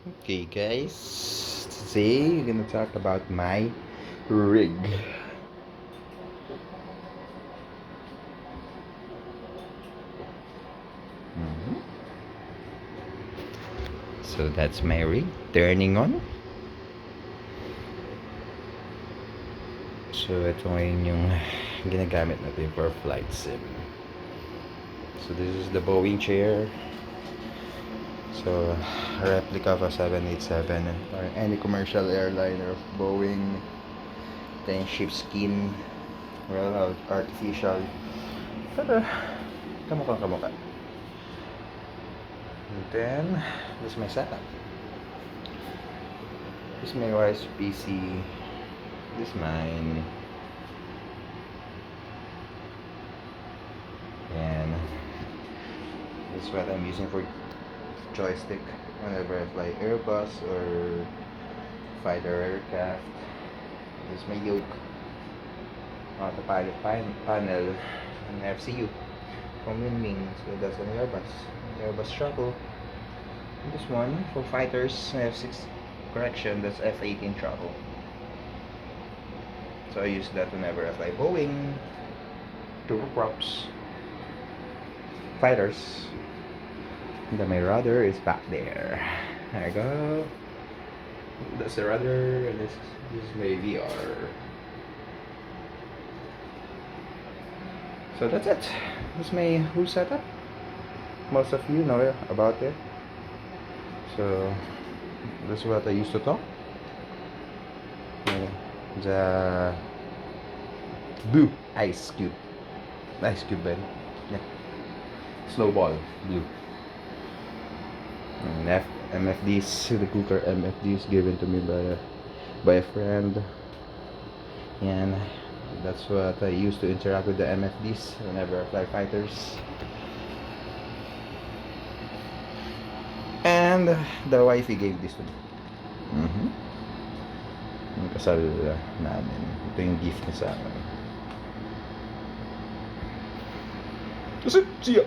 Okay, guys. Today we're gonna talk about my rig. Mhm. So that's my rig turning on. So ito ngayon yung ginagamit natin for flight sim. So this is the Boeing chair. So a replica of a 787 or any commercial airliner of Boeing. Then sheepskin. Well, artificial. Pero kamukha. And then this is my setup. This is my wife's PC. This is mine. And this is what I'm using for joystick whenever I fly Airbus or fighter aircraft. This is my yoke. Autopilot panel and FCU from Winwing. So that's an Airbus shuttle. And this one for fighters F6 correction, that's F-18 shuttle. So I use that whenever I fly Boeing, turboprops, fighters. And then my rudder is back there. There you go. That's the rudder, and this is my VR. So that's it. That's my whole setup. Most of you know about it. So that's what I used to talk. The blue ice cube Ben. Yeah, snowball blue. And MFDs, the cooker MFDs given to me by a friend, and that's what I used to interact with the MFDs whenever I fly fighters. And the wifey gave this to me. Yung kasal namin. Ito yung gift niya sa akin. That's it. See ya.